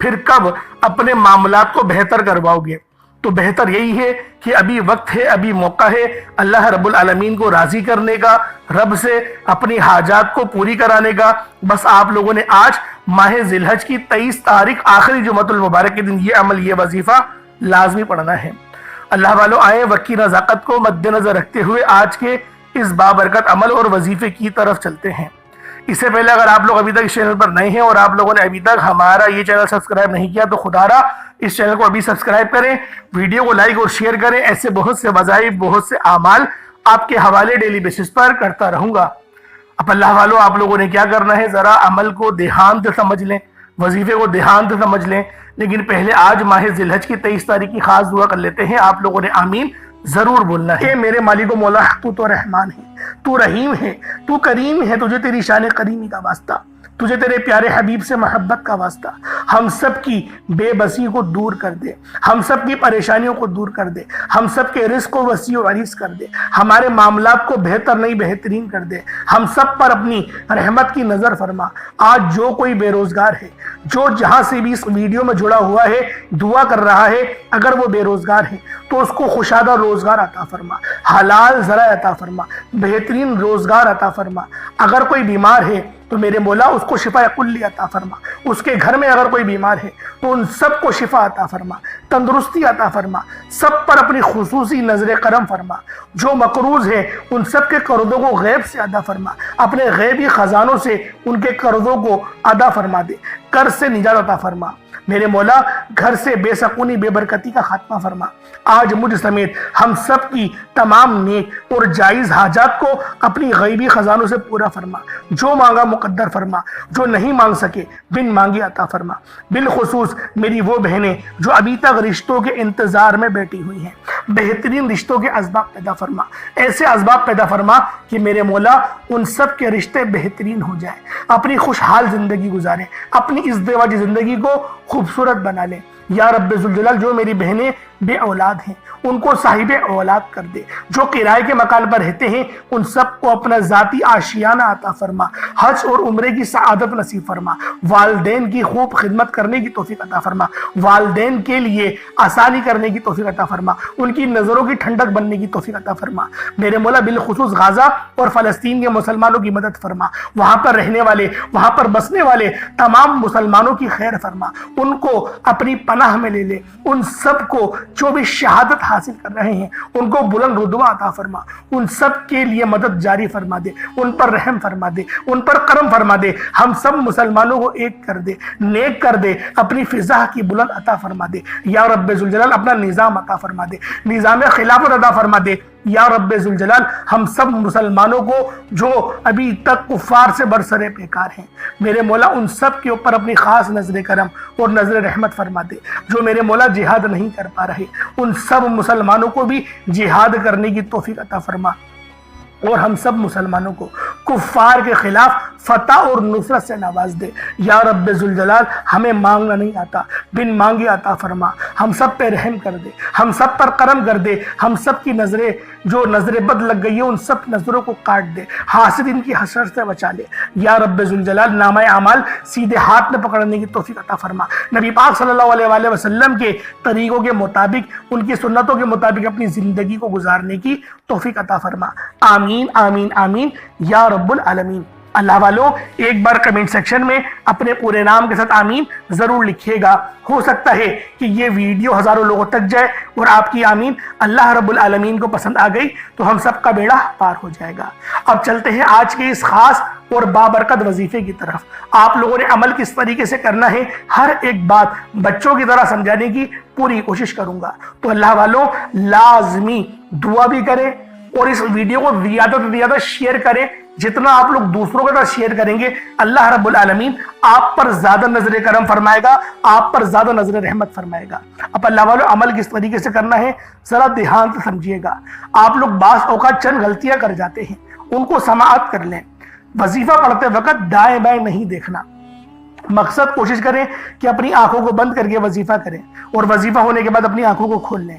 پھر کب اپنے معاملات کو بہتر کرواؤ گے؟ تو بہتر یہی ہے کہ ابھی وقت ہے، ابھی موقع ہے اللہ رب العالمین کو راضی کرنے کا، رب سے اپنی حاجات کو پوری کرانے کا۔ بس آپ لوگوں نے آج ماہ ذی الحج کی 23 تاریخ آخری جمعۃ المبارک کے دن یہ عمل، یہ وظیفہ لازمی پڑھنا ہے۔ اللہ والوں آئے وقت کی نزاکت کو مد نظر رکھتے ہوئے آج کے اس بابرکت عمل اور وظیفے کی طرف چلتے ہیں۔ اس سے پہلے اگر آپ لوگ ابھی تک اس چینل پر نئے ہیں اور آپ لوگوں نے ابھی تک ہمارا یہ چینل سبسکرائب نہیں کیا تو خدا را اس چینل کو ابھی سبسکرائب کریں، ویڈیو کو لائک اور شیئر کریں۔ ایسے بہت سے وظائف، بہت سے اعمال آپ کے حوالے ڈیلی بیسس پر کرتا رہوں گا۔ اب اللہ والوں آپ لوگوں نے کیا کرنا ہے، ذرا عمل کو دھیان سے سمجھ لیں، وظیفے کو دھیان سے سمجھ لیں۔ لیکن پہلے آج ماہ ذی الحج کی 23 تاریخ کی خاص دعا کر لیتے ہیں۔ آپ لوگوں نے آمین ضرور بولنا ہے۔ اے میرے مالک و مولا، تو رحمان ہے، تو رحیم ہے، تو کریم ہے، تجھے تیری شان کریمی کا واسطہ، تجھے تیرے پیارے حبیب سے محبت کا واسطہ، ہم سب کی بے بسی کو دور کر دے، ہم سب کی پریشانیوں کو دور کر دے، ہم سب کے رزق کو وسیع و عریض کر دے، ہمارے معاملات کو بہتر نہیں بہترین کر دے، ہم سب پر اپنی رحمت کی نظر فرما۔ آج جو کوئی بے روزگار ہے، جو جہاں سے بھی اس ویڈیو میں جڑا ہوا ہے، دعا کر رہا ہے، اگر وہ بے روزگار ہے تو اس کو خوشادہ روزگار عطا فرما، حلال ذرائع عطا فرما، بہترین روزگار عطا فرما۔ اگر کوئی بیمار ہے تو میرے مولا اس کو شفا کلی عطا فرما، اس کے گھر میں اگر کوئی بیمار ہے تو ان سب کو شفا عطا فرما، تندرستی عطا فرما، سب پر اپنی خصوصی نظر کرم فرما۔ جو مقروض ہے ان سب کے قرضوں کو غیب سے ادا فرما، اپنے غیبی خزانوں سے ان کے قرضوں کو ادا فرما دے، قرض سے نجات عطا فرما۔ میرے مولا گھر سے بے سکونی، بے برکتی کا خاتمہ فرما۔ آج مجھ سمیت ہم سب کی تمام نیک اور جائز حاجات کو اپنی غیبی خزانوں سے پورا فرما۔ جو مانگا مقدر فرما، جو نہیں مانگ سکے بن مانگے عطا فرما۔ بالخصوص میری وہ بہنیں جو ابھی تک رشتوں کے انتظار میں بیٹھی ہوئی ہیں، بہترین رشتوں کے اسباب پیدا فرما، ایسے اسباب پیدا فرما کہ میرے مولا ان سب کے رشتے بہترین ہو جائیں، اپنی خوشحال زندگی گزاریں، اپنی ازدواجی زندگی کو خوبصورت بنا لیں۔ یا رب ذوالجلال جو میری بہنیں بے اولاد ہیں ان کو صاحب اولاد کر دے، جو کرائے کے مکان پر رہتے ہیں ان سب کو اپنا ذاتی آشیانہ عطا فرما، حج اور عمرے کی سعادت نصیب فرما، والدین کی خوب خدمت کرنے کی توفیق عطا فرما، والدین کے لیے آسانی کرنے کی توفیق عطا فرما، ان کی نظروں کی ٹھنڈک بننے کی توفیق عطا فرما۔ میرے مولا بالخصوص غزہ اور فلسطین کے مسلمانوں کی مدد فرما، وہاں پر رہنے والے، وہاں پر بسنے والے تمام مسلمانوں کی خیر فرما، ان کو اپنی پناہ میں لے لے، ان سب کو جو بھی شہادت حاصل کر رہے ہیں ان کو بلند رتبہ عطا فرما، ان سب کے لیے مدد جاری فرما دے، ان پر رحم فرما دے، ان پر کرم فرما دے، ہم سب مسلمانوں کو ایک کر دے، نیک کر دے، اپنی فضا کی بلند عطا فرما دے۔ یا رب ذوالجلال اپنا نظام عطا فرما دے، نظام خلافت عطا فرما دے۔ یا رب ذوالجلال ہم سب مسلمانوں کو جو ابھی تک کفار سے برسرے پیکار ہیں میرے مولا ان سب کے اوپر اپنی خاص نظر کرم اور نظر رحمت فرما دے۔ جو میرے مولا جہاد نہیں کر پا رہے ان سب مسلمانوں کو بھی جہاد کرنے کی توفیق عطا فرما، اور ہم سب مسلمانوں کو کفار کے خلاف فتح اور نصرت سے نواز دے۔ یا رب ذوالجلال ہمیں مانگنا نہیں آتا، بن مانگے عطا فرما، ہم سب پہ رحم کر دے، ہم سب پر کرم کر دے، ہم سب کی نظریں جو نظر بد لگ گئی ہے ان سب نظروں کو کاٹ دے، حاسدین کی حسرت سے بچا لے۔ یا رب ذوالجلال نامہ اعمال سیدھے ہاتھ میں پکڑنے کی توفیق عطا فرما، نبی پاک صلی اللہ علیہ وآلہ وسلم کے طریقوں کے مطابق، ان کی سنتوں کے مطابق اپنی زندگی کو گزارنے کی توفیق عطا فرما۔ آمین آمین آمین یا رب العالمین۔ اللہ والوں ایک بار کمنٹ سیکشن میں اپنے پورے نام کے ساتھ آمین ضرور لکھیے گا، ہو سکتا ہے کہ یہ ویڈیو ہزاروں لوگوں تک جائے اور آپ کی آمین اللہ رب العالمین کو پسند آ گئی تو ہم سب کا بیڑا پار ہو جائے گا۔ اب چلتے ہیں آج کے اس خاص اور بابرکت وظیفے کی طرف۔ آپ لوگوں نے عمل کس طریقے سے کرنا ہے ہر ایک بات بچوں کی طرح سمجھانے کی پوری کوشش کروں گا، تو اللہ والوں لازمی دعا بھی کریں اور اس ویڈیو کو زیادہ سے زیادہ شیئر کریں۔ جتنا آپ لوگ دوسروں کے ساتھ شیئر کریں گے اللہ رب العالمین آپ پر زیادہ نظر کرم فرمائے گا، آپ پر زیادہ نظر رحمت فرمائے گا۔ اب اللہ والوں عمل کس طریقے سے کرنا ہے ذرا دھیان سے سمجھیے گا۔ آپ لوگ بعض اوقات چند غلطیاں کر جاتے ہیں، ان کو سماعت کر لیں۔ وظیفہ پڑھتے وقت دائیں بائیں نہیں دیکھنا، مقصد کوشش کریں کہ اپنی آنکھوں کو بند کر کے وظیفہ کریں اور وظیفہ ہونے کے بعد اپنی آنکھوں کو کھول لیں،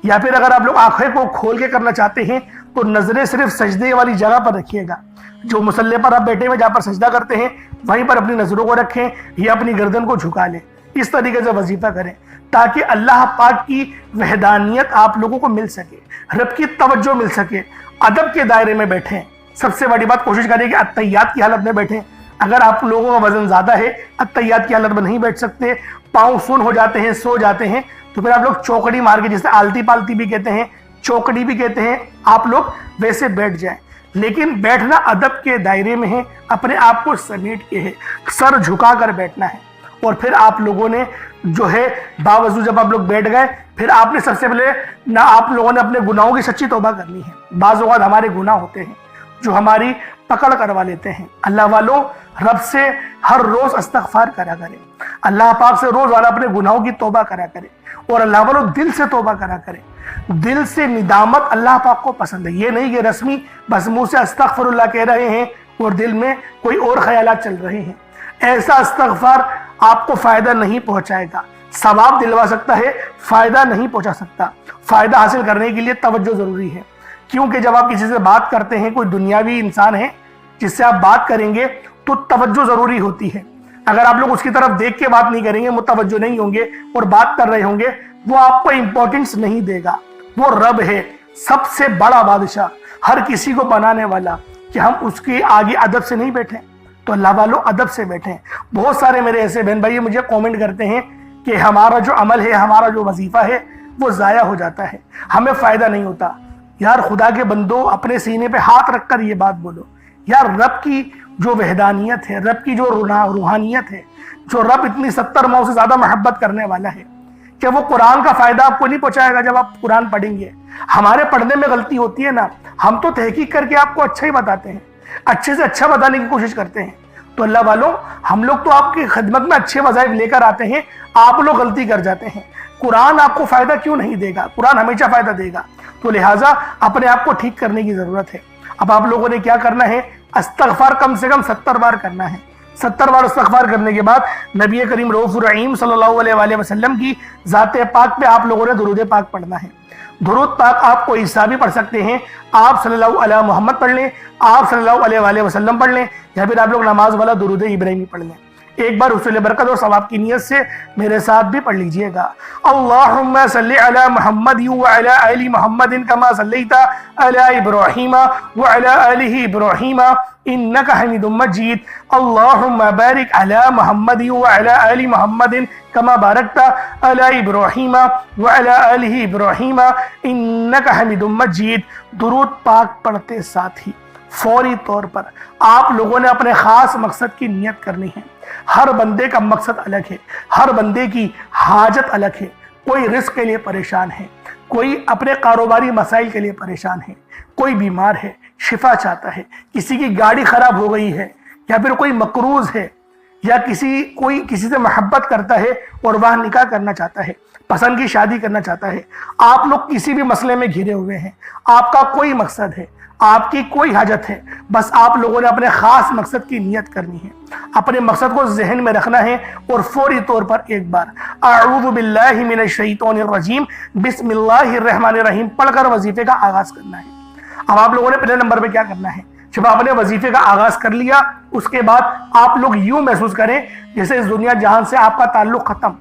یا پھر اگر آپ لوگ آنکھیں کو کھول کے کرنا چاہتے ہیں تو نظریں صرف سجدے والی جگہ پر رکھیے گا، جو مصلی پر آپ بیٹھے ہوئے جہاں پر سجدہ کرتے ہیں وہیں پر اپنی نظروں کو رکھیں یا اپنی گردن کو جھکا لیں۔ اس طریقے سے وظیفہ کریں تاکہ اللہ پاک کی وحدانیت آپ لوگوں کو مل سکے، رب کی توجہ مل سکے، ادب کے دائرے میں بیٹھیں۔ سب سے بڑی بات کوشش کریں کہ اتحیات کی حالت میں بیٹھیں۔ اگر آپ لوگوں کا وزن زیادہ ہے، اتحیات کی حالت میں نہیں بیٹھ سکتے، پاؤں سن ہو جاتے ہیں، سو جاتے ہیں، تو پھر آپ لوگ چوکڑی مار کے، جسے آلتی پالتی بھی کہتے ہیں، چوکڑی بھی کہتے ہیں، آپ لوگ ویسے بیٹھ جائیں۔ لیکن بیٹھنا ادب کے دائرے میں ہے، اپنے آپ کو سمیٹ کے ہے، سر جھکا کر بیٹھنا ہے۔ اور پھر آپ لوگوں نے جو ہے باوضو جب آپ لوگ بیٹھ گئے، پھر آپ نے سب سے پہلے نہ آپ لوگوں نے اپنے گناہوں کی سچی توبہ کرنی ہے۔ بعض اوقات ہمارے گناہ ہوتے ہیں جو ہماری پکڑ کروا لیتے ہیں۔ اللہ والوں، رب سے ہر روز استغفار کرا کریں، اللہ پاک سے روز والا اپنے گناہوں کی توبہ کرا کریں، اور اللہ والوں دل سے توبہ کرا کریں۔ دل سے ندامت اللہ پاک کو پسند ہے، یہ نہیں کہ رسمی بس منہ سے استغفر اللہ کہہ رہے ہیں اور دل میں کوئی اور خیالات چل رہے ہیں۔ ایسا استغفار آپ کو فائدہ نہیں پہنچائے گا، ثواب دلوا سکتا ہے، فائدہ نہیں پہنچا سکتا۔ فائدہ حاصل کرنے کے لیے توجہ ضروری ہے، کیونکہ جب آپ کسی سے بات کرتے ہیں، کوئی دنیاوی انسان ہے جس سے آپ بات کریں گے تو توجہ ضروری ہوتی ہے۔ اگر آپ لوگ اس کی طرف دیکھ کے بات نہیں کریں گے، متوجہ نہیں ہوں گے اور بات کر رہے ہوں گے، وہ آپ کو امپورٹنس نہیں دے گا۔ وہ رب ہے، سب سے بڑا بادشاہ، ہر کسی کو بنانے والا، کہ ہم اس کے آگے ادب سے نہیں بیٹھیں۔ تو اللہ والوں ادب سے بیٹھیں۔ بہت سارے میرے ایسے بہن بھائی مجھے کومنٹ کرتے ہیں کہ ہمارا جو عمل ہے، ہمارا جو وظیفہ ہے وہ ضائع ہو جاتا ہے، ہمیں فائدہ نہیں ہوتا۔ یار خدا کے بندو، اپنے سینے پہ ہاتھ رکھ کر یہ بات بولو، یار رب کی جو وحدانیت ہے، رب کی جو روحانیت ہے، جو رب اتنی 70 ماؤں سے زیادہ محبت کرنے والا ہے، کہ وہ قرآن کا فائدہ آپ کو نہیں پہنچائے گا جب آپ قرآن پڑھیں گے۔ ہمارے پڑھنے میں غلطی ہوتی ہے نا، ہم تو تحقیق کر کے آپ کو اچھا ہی بتاتے ہیں، اچھے سے اچھا بتانے کی کوشش کرتے ہیں۔ تو اللہ والوں، ہم لوگ تو آپ کی خدمت میں اچھے وظائف لے کر آتے ہیں، آپ لوگ غلطی کر جاتے ہیں۔ قرآن آپ کو فائدہ کیوں نہیں دے گا؟ قرآن ہمیشہ فائدہ دے گا۔ تو لہٰذا اپنے آپ کو ٹھیک کرنے کی ضرورت ہے۔ اب آپ لوگوں نے کیا کرنا ہے؟ استغفار کم سے کم 70 بار کرنا ہے۔ 70 بار استغفار کرنے کے بعد نبی کریم رؤوف الرحیم صلی اللہ علیہ وآلہ وسلم کی ذات پاک پہ آپ لوگوں نے درود پاک پڑھنا ہے۔ درود پاک آپ کو عیسیٰ بھی پڑھ سکتے ہیں، آپ صلی اللہ علیہ محمد پڑھ لیں، آپ صلی اللہ علیہ وآلہ وسلم پڑھ لیں، یا پھر آپ لوگ نماز والا درود ابراہیمی پڑھ لیں۔ ایک بار حصول برکت اور ثواب کی نیت سے میرے ساتھ بھی پڑھ لیجئے گا۔ اللہم صلی علی محمد وعلی آل محمد کما صلیت علی ابراہیم وعلی آل ابراہیم انک حمید مجید۔ اللہم بارک علی محمد وعلی آل محمد کما بارکت علی ابراہیم وعلی آل ابراہیم انک حمید مجید۔ درود پاک پڑھتے ساتھ ہی فوری طور پر آپ لوگوں نے اپنے خاص مقصد کی نیت کرنی ہے۔ ہر بندے کا مقصد الگ ہے، ہر بندے کی حاجت الگ ہے۔ کوئی رزق کے لیے پریشان ہے، کوئی اپنے کاروباری مسائل کے لیے پریشان ہے، کوئی بیمار ہے، شفا چاہتا ہے، کسی کی گاڑی خراب ہو گئی ہے، یا پھر کوئی مقروض ہے، یا کوئی کسی سے محبت کرتا ہے اور وہ نکاح کرنا چاہتا ہے، پسند کی شادی کرنا چاہتا ہے۔ آپ لوگ کسی بھی مسئلے میں گھرے ہوئے ہیں، آپ کا کوئی مقصد ہے، آپ کی کوئی حاجت ہے، بس آپ لوگوں نے اپنے خاص مقصد کی نیت کرنی ہے، اپنے مقصد کو ذہن میں رکھنا ہے، اور فوری طور پر ایک بار اعوذ باللہ من الشیطان الرجیم بسم اللہ الرحمن الرحیم پڑھ کر وظیفے کا آغاز کرنا ہے۔ اب آپ لوگوں نے پہلے نمبر پہ کیا کرنا ہے؟ جب آپ نے وظیفے کا آغاز کر لیا، اس کے بعد آپ لوگ یوں محسوس کریں جیسے اس دنیا جہان سے آپ کا تعلق ختم،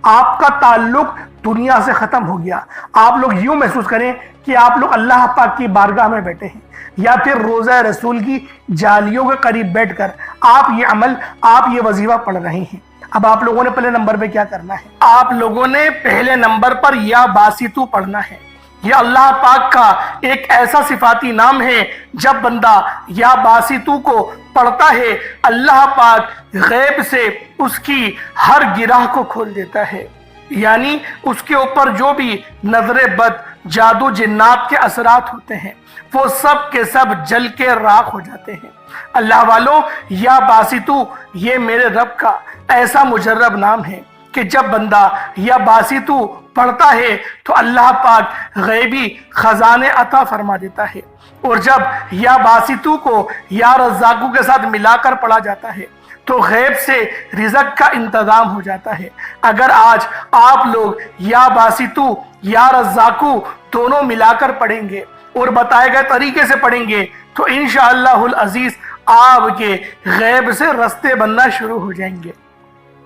آپ کا تعلق دنیا سے ختم ہو گیا۔ آپ لوگ یوں محسوس کریں کہ آپ لوگ اللہ پاک کی بارگاہ میں بیٹھے ہیں، یا پھر روضہ رسول کی جالیوں کے قریب بیٹھ کر آپ یہ عمل، آپ یہ وظیفہ پڑھ رہے ہیں۔ اب آپ لوگوں نے پہلے نمبر پہ کیا کرنا ہے؟ آپ لوگوں نے پہلے نمبر پر یا باسطو پڑھنا ہے۔ یہ اللہ پاک کا ایک ایسا صفاتی نام ہے، جب بندہ یا باسطو کو پڑھتا ہے، اللہ پاک غیب سے اس کی ہر گراہ کو کھول دیتا ہے، یعنی اس کے اوپر جو بھی نظر بد، جادو جنات کے اثرات ہوتے ہیں، وہ سب کے سب جل کے راکھ ہو جاتے ہیں۔ اللہ والوں، یا باسطو یہ میرے رب کا ایسا مجرب نام ہے کہ جب بندہ یا باسطو پڑھتا ہے تو اللہ پاک غیبی خزانے عطا فرما دیتا ہے، اور جب یا باسطو کو یا رزاقو کے ساتھ ملا کر پڑھا جاتا ہے تو غیب سے رزق کا انتظام ہو جاتا ہے۔ اگر آج آپ لوگ یا باسطو یا رزاقو دونوں ملا کر پڑھیں گے اور بتائے گئے طریقے سے پڑھیں گے تو انشاءاللہ العزیز آپ کے غیب سے رستے بننا شروع ہو جائیں گے۔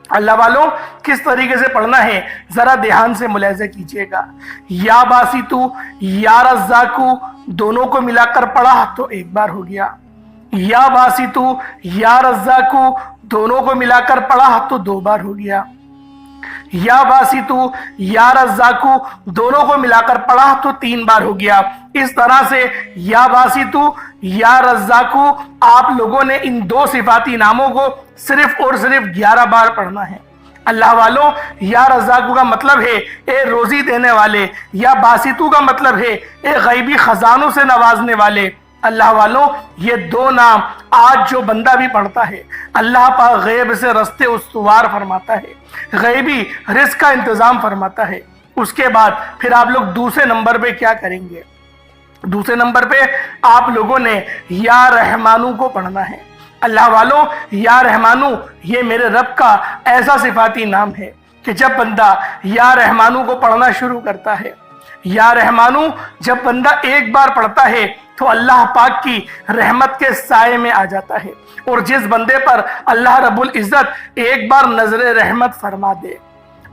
اللہ والوں کس طریقے سے پڑھنا ہے ذرا دھیان سے ملاحظہ کیجئے گا۔ یا باسطو یا رزاقو دونوں کو ملا کر پڑھا تو ایک بار ہو گیا، یا باسطو یا رزاقو دونوں کو ملا کر پڑھا تو دو بار ہو گیا، یا باسطو یا رزاقو دونوں کو ملا کر پڑھا تو تین بار ہو گیا۔ اس طرح سے یا باسطو یا رزاقو آپ لوگوں نے ان دو صفاتی ناموں کو صرف اور صرف 11 بار پڑھنا ہے۔ اللہ والوں یا رزاقو کا مطلب ہے اے روزی دینے والے، یا باسطو کا مطلب ہے اے غیبی خزانوں سے نوازنے والے۔ اللہ والوں یہ دو نام آج جو بندہ بھی پڑھتا ہے اللہ پاک غیب سے رستے استوار فرماتا ہے، غیبی رزق کا انتظام فرماتا ہے۔ اس کے بعد پھر آپ لوگ دوسرے نمبر پہ کیا کریں گے؟ دوسرے نمبر پہ آپ لوگوں نے یا رحمانو کو پڑھنا ہے۔ اللہ والوں یا رحمانو یہ میرے رب کا ایسا صفاتی نام ہے کہ جب بندہ یا رحمانو کو پڑھنا شروع کرتا ہے، یا رحمانو جب بندہ ایک بار پڑھتا ہے تو اللہ پاک کی رحمت کے سائے میں آ جاتا ہے، اور جس بندے پر اللہ رب العزت ایک بار نظر رحمت فرما دے،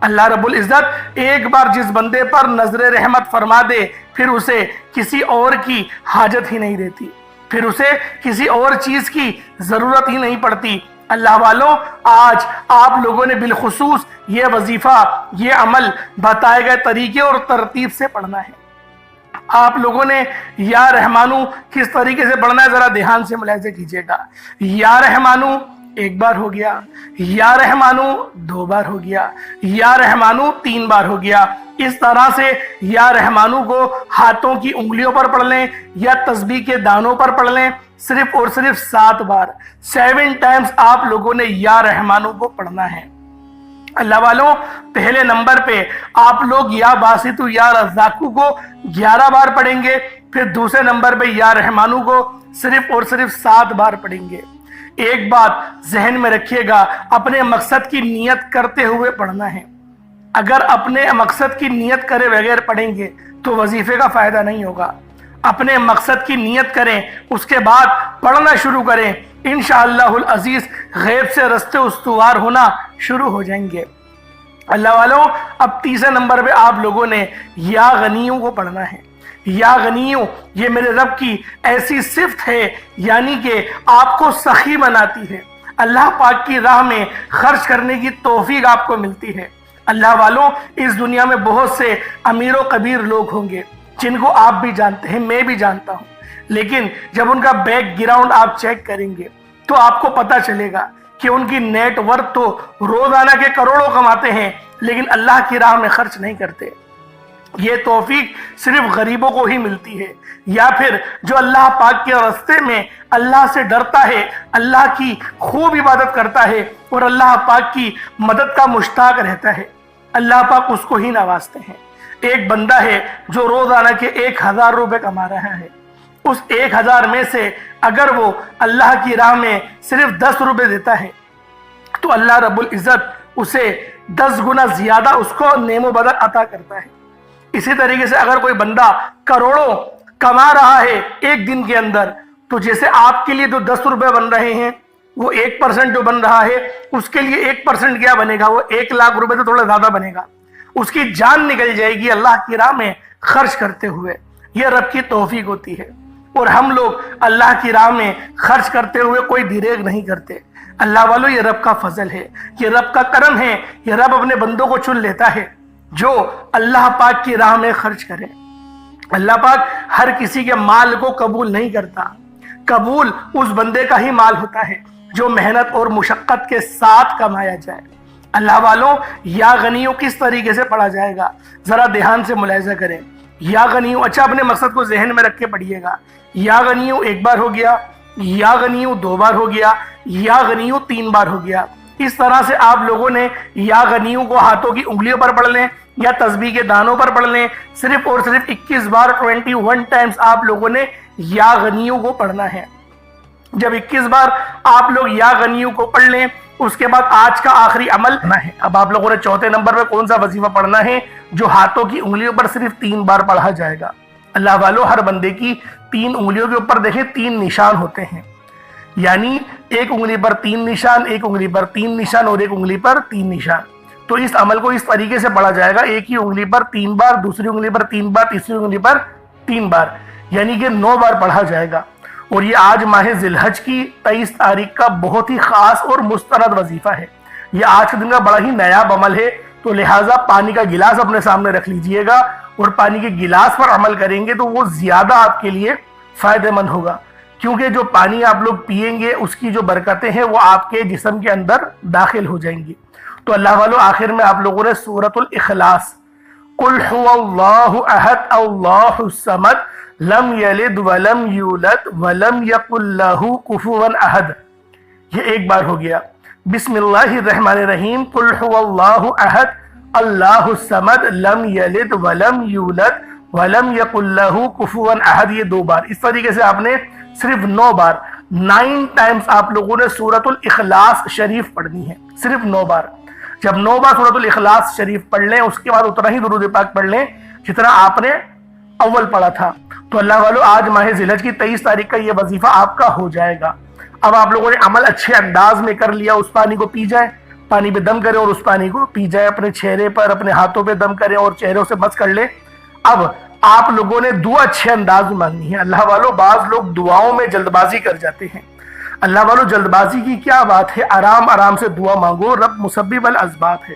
اللہ رب العزت ایک بار جس بندے پر نظر رحمت فرما دے پھر اسے کسی اور کی حاجت ہی نہیں رہتی، پھر اسے کسی اور چیز کی ضرورت ہی نہیں پڑتی۔ اللہ والوں آج آپ لوگوں نے بالخصوص یہ وظیفہ، یہ عمل بتائے گئے طریقے اور ترتیب سے پڑھنا ہے۔ آپ لوگوں نے یا رحمانو کس طریقے سے پڑھنا ہے ذرا دھیان سے ملاحظہ کیجئے گا۔ یا رحمانو ایک بار ہو گیا، یا رحمانو دو بار ہو گیا، یا رحمانو تین بار ہو گیا۔ اس طرح سے یا رحمانو کو ہاتھوں کی انگلیوں پر پڑھ لیں یا تسبیح کے دانوں پر پڑھ لیں، صرف اور صرف 7 بار 7 ٹائمز آپ لوگوں نے یا رحمانو کو پڑھنا ہے۔ اللہ والوں پہلے نمبر پہ آپ لوگ یا باسطو یا رزاقو کو 11 بار پڑھیں گے، پھر دوسرے نمبر پہ یا رحمانو کو صرف اور صرف 7 بار پڑھیں گے۔ ایک بات ذہن میں رکھیے گا، اپنے مقصد کی نیت کرتے ہوئے پڑھنا ہے۔ اگر اپنے مقصد کی نیت کرے بغیر پڑھیں گے تو وظیفے کا فائدہ نہیں ہوگا۔ اپنے مقصد کی نیت کریں، اس کے بعد پڑھنا شروع کریں، انشاءاللہ العزیز غیب سے رستے استوار ہونا شروع ہو جائیں گے۔ اللہ والوں اب تیسرے نمبر پہ آپ لوگوں نے یا غنیوں کو پڑھنا ہے۔ یا غنیوں یہ میرے رب کی ایسی صفت ہے، یعنی کہ آپ کو سخی بناتی ہے، اللہ پاک کی راہ میں خرچ کرنے کی توفیق آپ کو ملتی ہے۔ اللہ والوں اس دنیا میں بہت سے امیر و کبیر لوگ ہوں گے جن کو آپ بھی جانتے ہیں، میں بھی جانتا ہوں، لیکن جب ان کا بیک گراؤنڈ آپ چیک کریں گے تو آپ کو پتہ چلے گا کہ ان کی نیٹ ورتھ تو روزانہ کے کروڑوں کماتے ہیں لیکن اللہ کی راہ میں خرچ نہیں کرتے۔ یہ توفیق صرف غریبوں کو ہی ملتی ہے، یا پھر جو اللہ پاک کے راستے میں اللہ سے ڈرتا ہے، اللہ کی خوب عبادت کرتا ہے اور اللہ پاک کی مدد کا مشتاق رہتا ہے، اللہ پاک اس کو ہی نوازتے ہیں۔ ایک بندہ ہے جو روزانہ کے 1000 روپے کما رہا ہے، اس 1000 میں سے اگر وہ اللہ کی راہ میں صرف 10 روپے دیتا ہے تو اللہ رب العزت اسے 10 گنا زیادہ اس کو نعم و بدل عطا کرتا ہے۔ اسی طریقے سے اگر کوئی بندہ کروڑوں کما رہا ہے ایک دن کے اندر، تو جیسے آپ کے لیے جو 10 روپے بن رہے ہیں وہ 1% جو بن رہا ہے، اس کے لیے 1% کیا بنے گا؟ وہ 1 لاکھ روپے تو تھوڑا زیادہ بنے گا۔ اس کی جان نکل جائے گی اللہ کی راہ میں خرچ کرتے ہوئے۔ یہ رب کی توفیق ہوتی ہے، اور ہم لوگ اللہ کی راہ میں خرچ کرتے ہوئے کوئی دریغ نہیں کرتے۔ اللہ والوں یہ رب کا فضل ہے، یہ رب کا کرم ہے، یہ رب اپنے بندوں کو چن لیتا ہے جو اللہ پاک کی راہ میں خرچ کرے۔ اللہ پاک ہر کسی کے مال کو قبول نہیں کرتا، قبول اس بندے کا ہی مال ہوتا ہے جو محنت اور مشقت کے ساتھ کمایا جائے۔ اللہ والوں یا غنیوں کس طریقے سے پڑھا جائے گا ذرا دھیان سے ملاحظہ کریں۔ یا غنیوں اچھا اپنے مقصد کو ذہن میں رکھ کے پڑھیے گا۔ یا غنیوں 1 بار ہو گیا، یا غنیوں 2 بار ہو گیا، یا غنیوں 3 بار ہو گیا۔ اس طرح سے آپ لوگوں نے یا غنیوں کو ہاتھوں کی انگلیوں پر پڑھ لیں یا تسبیح کے دانوں پر پڑھ لیں، صرف اور صرف 21 بار 21 ٹائمز آپ لوگوں نے یا غنیوں کو پڑھنا ہے۔ جب 21 بار آپ لوگ یا غنیوں کو پڑھ لیں، اس کے بعد آج کا آخری عمل ہے۔ اب آپ لوگوں نے چوتھے نمبر پہ کون سا وظیفہ پڑھنا ہے جو ہاتھوں کی انگلیوں پر صرف 3 بار پڑھا جائے گا۔ اللہ والوں ہر بندے کی 3 انگلیوں کے اوپر دیکھیں 3 نشان ہوتے ہیں۔ یعنی ایک انگلی پر 3 نشان، ایک انگلی پر 3 نشان اور ایک انگلی پر 3 نشان۔ تو اس عمل کو اس طریقے سے پڑھا جائے گا، ایک ہی انگلی پر 3 بار، دوسری انگلی پر 3 بار، تیسری انگلی پر 3 بار، یعنی کہ 9 بار پڑھا جائے گا۔ اور یہ آج ماہ ذی الحج کی 23 تاریخ کا بہت ہی خاص اور مستند وظیفہ ہے۔ یہ آج کے دن کا بڑا ہی نایاب عمل ہے، تو لہٰذا پانی کا گلاس اپنے سامنے رکھ لیجئے گا، اور پانی کے گلاس پر عمل کریں گے تو وہ زیادہ آپ کے لیے فائدہ مند ہوگا، کیونکہ جو پانی آپ لوگ پیئیں گے اس کی جو برکتیں ہیں وہ آپ کے جسم کے اندر داخل ہو جائیں گی۔ تو اللہ والو، آخر میں آپ لوگوں نے سورۃ الاخلاص، قل هو اللہ احد اللہ الصمد لم یلد ولم یولد ولم یکن لہ کفوا احد، یہ ایک بار ہو گیا۔ بسم اللہ الرحمن الرحیم، قل هو اللہ احد اللہ الصمد لم یلد ولم یولد ولم یکن لہ کفوا احد، یہ 2 بار۔ اس طریقے سے آپ نے صرف 9 بار، 9 ٹائمز آپ لوگوں نے سورۃ الاخلاص شریف پڑھنی ہے، صرف 9 بار۔ جب 9 بار سورۃ الاخلاص شریف پڑھ لیں، اس کے بعد اتنا ہی درود پاک پڑھ لیں جتنا آپ نے اول پڑھا تھا۔ تو اللہ والو، آج ماہ ذی الحج کی 23 تاریخ کا یہ وظیفہ آپ کا ہو جائے گا۔ اب آپ لوگوں نے عمل اچھے انداز میں کر لیا، اس پانی کو پی جائیں، پانی پہ دم کریں اور اس پانی کو پی جائیں، اپنے چہرے پر، اپنے ہاتھوں پہ دم کریں اور چہروں سے بس کر لیں۔ اب آپ لوگوں نے دعا اچھے انداز میں مانگنی ہے۔ اللہ والو، بعض لوگ دعاؤں میں جلد بازی کر جاتے ہیں۔ اللہ والو، جلد بازی کی کیا بات ہے، آرام آرام سے دعا مانگو، رب مسبب الاسباب ہے۔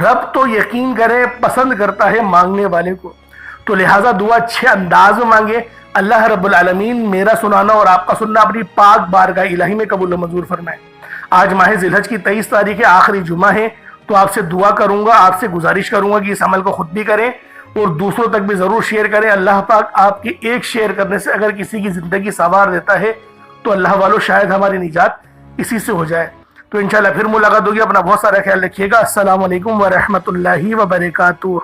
رب تو یقین کرے پسند کرتا ہے مانگنے والے کو، تو لہٰذا دعا اچھے انداز میں مانگے۔ اللہ رب العالمین میرا سنانا اور آپ کا سننا اپنی پاک بارگاہ الہی میں قبول و منظور فرمائے۔ آج ماہ ذی الحج کی 23 تاریخ ہے، آخری جمعہ ہے، تو آپ سے دعا کروں گا، آپ سے گزارش کروں گا کہ اس عمل کو خود بھی کریں اور دوسروں تک بھی ضرور شیئر کریں۔ اللہ پاک آپ کی ایک شیئر کرنے سے اگر کسی کی زندگی سنوار دیتا ہے تو اللہ والو شاید ہماری نجات اسی سے ہو جائے۔ تو انشاءاللہ پھر ملاقات ہوگی، اپنا بہت سارا خیال رکھیے گا۔ السلام علیکم ورحمۃ اللہ وبرکاتہ۔